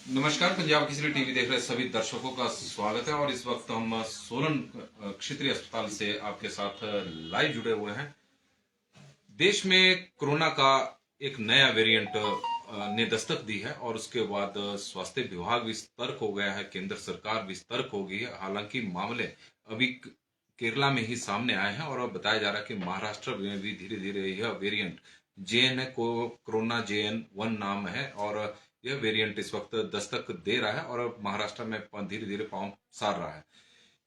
नमस्कार, पंजाब केसरी टीवी देख रहे सभी दर्शकों का स्वागत है। और इस वक्त हम सोलन क्षेत्रीय अस्पताल से आपके साथ लाइव जुड़े हुए हैं। देश में कोरोना का एक नया वेरिएंट ने दस्तक दी है और उसके बाद स्वास्थ्य विभाग भी सतर्क हो गया है, केंद्र सरकार भी सतर्क हो गई है। हालांकि मामले अभी केरला में ही सामने आए हैं और अब बताया जा रहा है कि महाराष्ट्र में भी धीरे धीरे यह वेरिएंट JN को कोरोना JN1 नाम है और यह वेरिएंट इस वक्त दस्तक दे रहा है और अब महाराष्ट्र में धीरे धीरे पांव सार रहा है।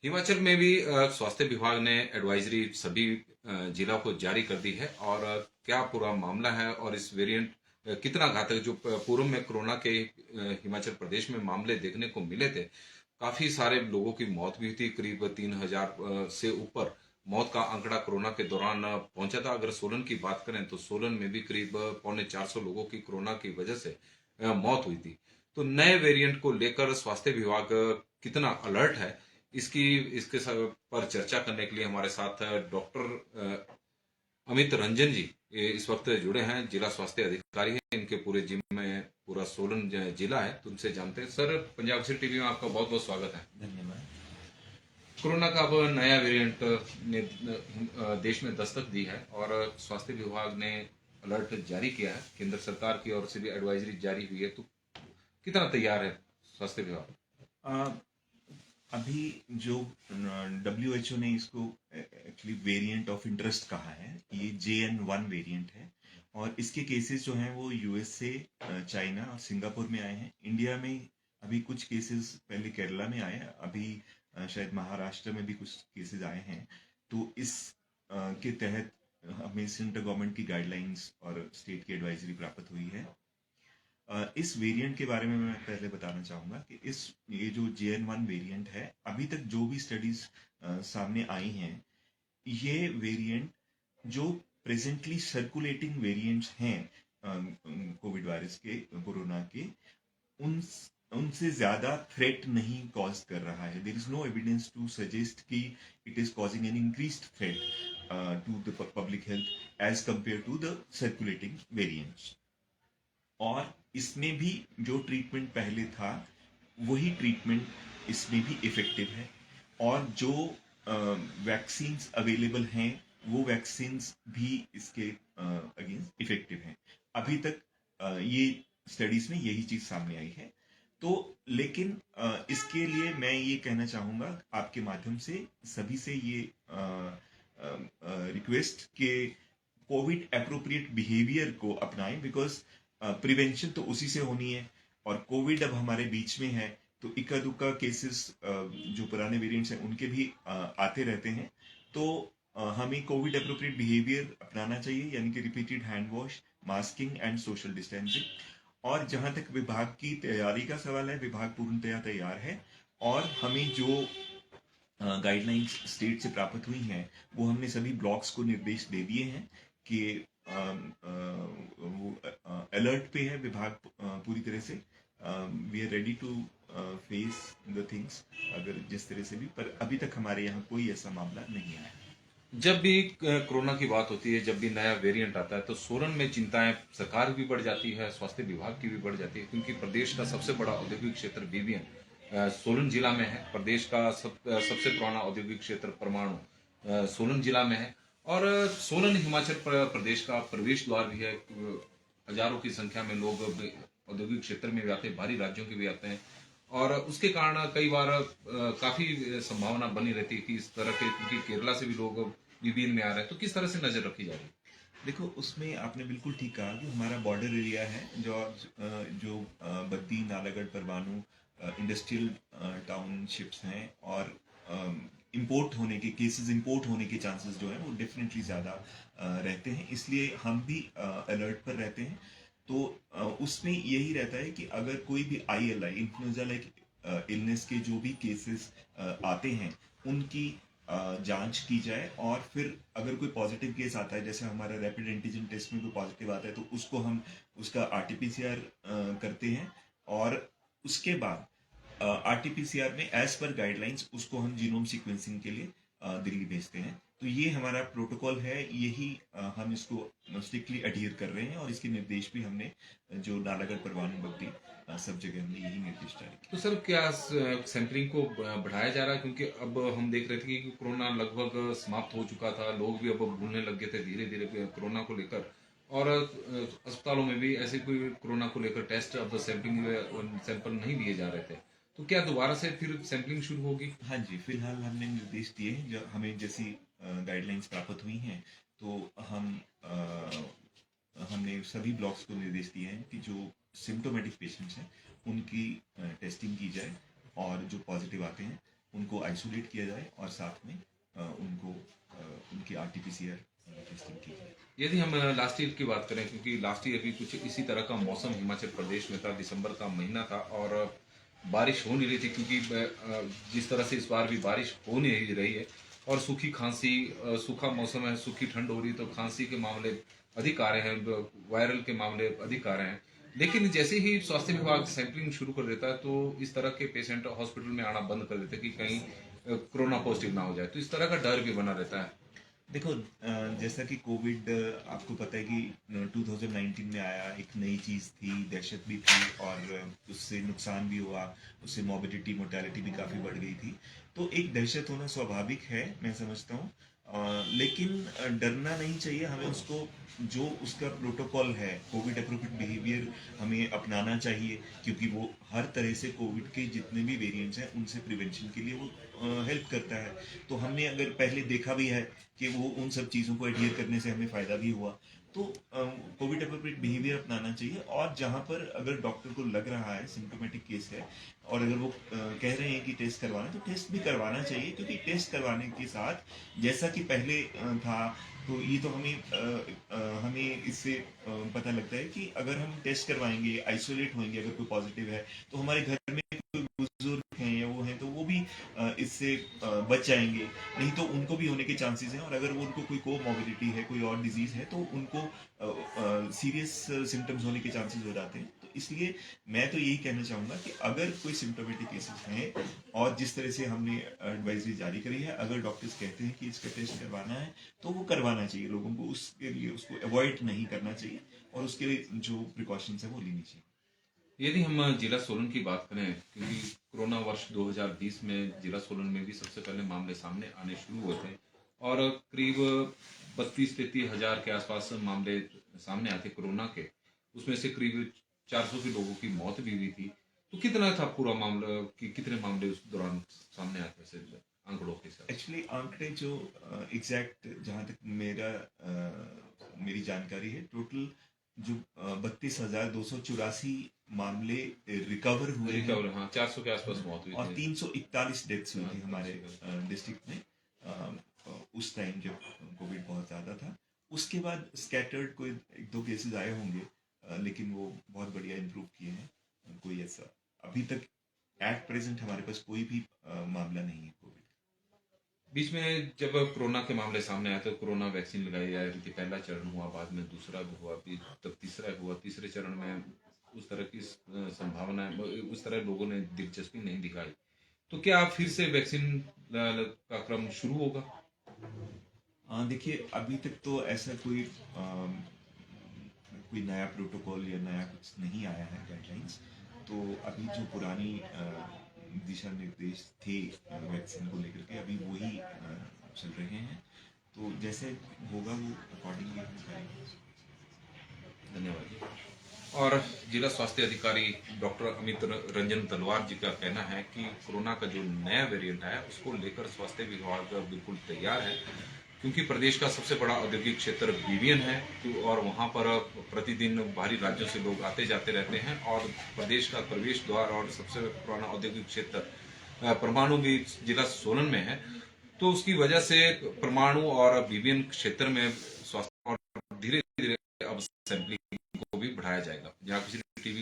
हिमाचल में भी स्वास्थ्य विभाग ने एडवाइजरी सभी जिला को जारी कर दी है। और क्या पूरा मामला है और इस वेरिएंट कितना घातक, जो पूर्व में कोरोना के हिमाचल प्रदेश में मामले देखने को मिले थे, काफी सारे लोगों की मौत भी थी, करीब 3000 से ऊपर मौत का आंकड़ा कोरोना के दौरान पहुंचा था। अगर सोलन की बात करें तो सोलन में भी करीब 450 लोगों की कोरोना की वजह से मौत हुई थी। तो नए वेरिएंट को लेकर स्वास्थ्य विभाग कितना अलर्ट है, इसके पर चर्चा करने के लिए हमारे साथ डॉक्टर अमित रंजन जी इस वक्त जुड़े हैं, जिला स्वास्थ्य अधिकारी हैं। इनके पूरे जिम में पूरा सोलन जिला है, तो उनसे जानते हैं। सर, पंजाब केसरी टीवी में आपका बहुत बहुत स्वागत है। धन्यवाद। कोरोना का अब नया वेरिएंट ने देश में दस्तक दी है और स्वास्थ्य विभाग ने अलर्ट जारी किया है, केंद्र सरकार की ओर से भी एडवाइजरी जारी हुई है। तो कितना तैयार है स्वास्थ्य विभाग? अभी जो WHO ने इसको एक्चुअली वेरिएंट ऑफ इंटरेस्ट कहा है, ये JN1 वेरिएंट है और इसके केसेस जो हैं वो US से, चाइना और सिंगापुर में आए हैं। इंडिया में अभी कुछ केसेस पहले केरला में आए हैं, अभी शायद महाराष्ट्र में भी कुछ केसेस आए हैं। तो इस के तहत हमें सेंट्रल गवर्नमेंट की गाइडलाइंस और स्टेट की एडवाइजरी प्राप्त हुई है। इस वेरिएंट के बारे में मैं पहले बताना चाहूँगा कि ये जो JN1 वेरिएंट है, अभी तक जो भी स्टडीज सामने आई हैं, ये वेरिएंट जो प्रेजेंटली सर्कुलेटिंग वेरिएंट्स हैं कोविड वायरस के, कोरोना के, उनसे ज्यादा थ्रेट नहीं कॉज कर रहा है। There is no evidence to suggest कि it is causing an increased threat to the public health as compare to the circulating variants. और इसमें भी जो ट्रीटमेंट पहले था वही ट्रीटमेंट इसमें भी इफेक्टिव है और जो वैक्सीन्स अवेलेबल हैं वो वैक्सीन्स भी इसके अगेंस्ट इफेक्टिव हैं। अभी तक ये स्टडीज में यही चीज सामने आई है। तो लेकिन इसके लिए मैं ये कहना चाहूँगा आपके माध्यम से सभी से ये रिक्वेस्ट के कोविड एप्रोप्रिएट बिहेवियर को अपनाएं, बिकॉज प्रिवेंशन तो उसी से होनी है और कोविड अब हमारे बीच में है तो इक्का दुक्का केसेस जो पुराने वेरिएंट्स हैं उनके भी आते रहते हैं। तो हमें कोविड एप्रोप्रिएट बिहेवियर अपनाना चाहिए, यानी कि repeated hand wash, masking and social distancing. और जहां तक विभाग की तैयारी का सवाल है, विभाग पूर्णतया तैयार है और हमें जो गाइडलाइंस स्टेट से प्राप्त हुई हैं वो हमने सभी ब्लॉक्स को निर्देश दे दिए हैं कि वो अलर्ट पे है विभाग पूरी तरह से। We are ready to face the things अगर जिस तरह से भी, पर अभी तक हमारे यहाँ कोई ऐसा मामला नहीं आया। जब भी कोरोना की बात होती है, जब भी नया वेरिएंट आता है, तो सोलन में चिंताएं सरकार भी बढ़ जाती है, स्वास्थ्य विभाग की भी बढ़ जाती है, क्योंकि प्रदेश का सबसे बड़ा औद्योगिक क्षेत्र BBN सोलन जिला में है। प्रदेश का सबसे पुराना औद्योगिक क्षेत्र परमाणु सोलन जिला में है और सोलन हिमाचल प्रदेश का प्रवेश द्वार भी है। हजारों की संख्या में लोग औद्योगिक क्षेत्र में भी आते हैं, बाहरी राज्यों के भी आते हैं और उसके कारण कई बार काफी संभावना बनी रहती है कि इस तरह के, क्योंकि केरला से भी लोग BBN में आ रहे हैं, तो किस तरह से नजर रखी जा रही है? देखो, उसमें आपने बिल्कुल ठीक कहा कि हमारा बॉर्डर एरिया है जो बद्दी, नालागढ़, परवाणु इंडस्ट्रियल टाउनशिप्स हैं और इंपोर्ट होने के केसेस, इंपोर्ट होने के चांसेस जो है वो डेफिनेटली ज़्यादा रहते हैं, इसलिए हम भी अलर्ट पर रहते हैं। तो उसमें यही रहता है कि अगर कोई भी ILI, इन्फ्लुएंजा लाइक इलनेस के जो भी केसेस आते हैं उनकी जांच की जाए और फिर अगर कोई पॉजिटिव केस आता है, जैसे हमारा रैपिड एंटीजन टेस्ट में कोई पॉजिटिव आता है, तो उसको हम उसका RT-PCR करते हैं और उसके बाद RT-PCR में एज पर गाइडलाइंस उसको हम जीनोम सीक्वेंसिंग के लिए दिल्ली भेजते हैं तो ये हमारा प्रोटोकॉल है, यही हम इसको स्ट्रिक्टली अडियर कर रहे हैं, और इसके निर्देश भी हमने जो नालागढ़, परवाणू, बद्दी सब जगह हमने यही निर्देश जारी किए। तो सर क्या सैंपलिंग को बढ़ाया जा रहा है, क्योंकि अब हम देख रहे थे कि कोरोना लगभग समाप्त हो चुका था, लोग भी अब भूलने लग गए थे धीरे धीरे कोरोना को लेकर। और अस्पतालों में भी ऐसे कोई कोरोना को लेकर टेस्ट अब सैंपलिंग सैंपल नहीं लिए जा रहे थे। तो क्या दोबारा से फिर सैंपलिंग शुरू होगी? हाँ जी, फिलहाल हमने निर्देश दिए हैं, जो हमें जैसी गाइडलाइंस प्राप्त हुई हैं, तो हमने सभी ब्लॉक्स को निर्देश दिए हैं कि जो सिम्टोमेटिक पेशेंट्स हैं उनकी टेस्टिंग की जाए, और जो पॉजिटिव आते हैं उनको आइसोलेट किया जाए, और साथ में उनकी आरटीपीसीआर टेस्टिंग की जाए। यदि हम लास्ट ईयर की बात करें, क्योंकि लास्ट ईयर भी कुछ इसी तरह का मौसम हिमाचल प्रदेश में था, दिसंबर का महीना था और बारिश हो नहीं रही थी, क्योंकि जिस तरह से इस बार भी बारिश हो नहीं रही है और सूखी खांसी, सूखा मौसम है, सूखी ठंड हो रही, तो खांसी के मामले अधिक आ रहे हैं, वायरल के मामले अधिक आ रहे हैं। लेकिन जैसे ही स्वास्थ्य विभाग सैंपलिंग शुरू कर देता है, तो इस तरह के पेशेंट हॉस्पिटल में आना बंद कर देते हैं कि कहीं कोरोना पॉजिटिव ना हो जाए, तो इस तरह का डर भी बना रहता है। देखो, जैसा कि कोविड आपको पता है कि 2019 में आया, एक नई चीज़ थी, दहशत भी थी, और उससे नुकसान भी हुआ, उससे मॉर्बिडिटी, मोर्टेलिटी भी काफ़ी बढ़ गई थी। तो एक दहशत होना स्वाभाविक है, मैं समझता हूँ। लेकिन डरना नहीं चाहिए हमें, उसको जो उसका प्रोटोकॉल है, कोविड अप्रोप्रिएट बिहेवियर हमें अपनाना चाहिए, क्योंकि वो हर तरह से कोविड के जितने भी वेरिएंट्स हैं उनसे प्रिवेंशन के लिए वो हेल्प करता है। तो हमने अगर पहले देखा भी है कि वो उन सब चीज़ों को एडहियर करने से हमें फ़ायदा भी हुआ, तो कोविड अप्रोप्रिएट बिहेवियर अपनाना चाहिए। और जहाँ पर अगर डॉक्टर को लग रहा है सिम्टोमेटिक केस है, और अगर वो कह रहे हैं कि टेस्ट करवाना, तो टेस्ट भी करवाना चाहिए, क्योंकि टेस्ट करवाने के साथ, जैसा कि पहले था, तो ये तो हमें इससे पता लगता है कि अगर हम टेस्ट करवाएंगे, आइसोलेट होंगे, अगर कोई पॉजिटिव है, तो हमारे घर में कोई बुजुर्ग हैं या वो हैं, तो वो भी इससे बच जाएंगे। नहीं तो उनको भी होने के चांसेस हैं, और अगर वो उनको कोई कोमॉर्बिडिटी है, कोई और डिजीज है, तो उनको सीरियस सिम्टम्स होने के चांसेस हो जाते हैं। तो इसलिए मैं तो यही कहना चाहूँगा कि अगर कोई सिम्टोमेटिक केसेस हैं, और जिस तरह से हमने एडवाइजरी जारी करी है, अगर डॉक्टर्स कहते हैं कि इसका टेस्ट करवाना है, तो वो करवाना चाहिए। लोगों को उसके लिए उसको अवॉइड नहीं करना चाहिए, और उसके लिए जो प्रिकॉशंस है वो लेनी चाहिए। यदि हम जिला सोलन की बात करें, क्योंकि कोरोना वर्ष 2020 में जिला सोलन में भी सबसे पहले मामले सामने आने शुरू हुए थे और करीब 32-33 हजार के आसपास मामले सामने आते कोरोना के। उसमें से करीब 400 के लोगों की मौत भी हुई थी। तो कितना था पूरा मामला, कि कितने मामले उस दौरान सामने आते थे आंकड़ों के हिसाब से? एक्चुअली आंकड़े जो एग्जैक्ट, जहाँ तक मेरी जानकारी है, टोटल जो 32,284 मामले रिकवर हुए हैं, रिकवर, हाँ, 400 के आसपास मौत हुई और थी। 341 डेथ्स हुई थी हाँ, हमारे 341। डिस्ट्रिक्ट में उस टाइम जब कोविड बहुत ज़्यादा था। उसके बाद स्कैटर्ड कोई एक दो केसेस आए होंगे, लेकिन वो बहुत बढ़िया इम्प्रूव किए हैं। कोई ऐसा अभी तक एट प्रेजेंट हमारे पास कोई भी मामला नहीं है कोविड। बीच में जब कोरोना के मामले सामने आए तो कोरोना वैक्सीन लगाई जा रही थी, पहला चरण हुआ, बाद में दूसरा भी हुआ, फिर तब तीसरा हुआ। तीसरे चरण में उस तरह की संभावना, उस तरह लोगों ने दिलचस्पी नहीं दिखाई। तो क्या फिर से वैक्सीन का क्रम शुरू होगा? देखिए, अभी तक तो ऐसा कोई नया प्रोटोकॉल या नया कुछ नहीं आया है, गाइडलाइंस। तो अभी जो पुरानी दिशा निर्देश थे वैक्सीन को लेकर के, अभी वही चल रहे हैं। तो जैसे होगा वो अकॉर्डिंगली हम करेंगे। धन्यवाद जी। और जिला स्वास्थ्य अधिकारी डॉक्टर अमित रंजन तलवार जी का कहना है कि कोरोना का जो नया वेरिएंट है उसको लेकर स्वास्थ्य विभाग बिल्कुल तैयार है, क्योंकि प्रदेश का सबसे बड़ा औद्योगिक क्षेत्र बीबीएन है, तो और वहां पर प्रतिदिन बाहरी राज्यों से लोग आते जाते रहते हैं और प्रदेश का प्रवेश द्वार और सबसे पुराना औद्योगिक क्षेत्र परमाणु भी जिला सोलन में है। तो उसकी वजह से परमाणु और बीबीएन क्षेत्र में स्वास्थ्य और धीरे धीरे अब सैंपलिंग को भी बढ़ाया जाएगा। जहाँ किसी टीवी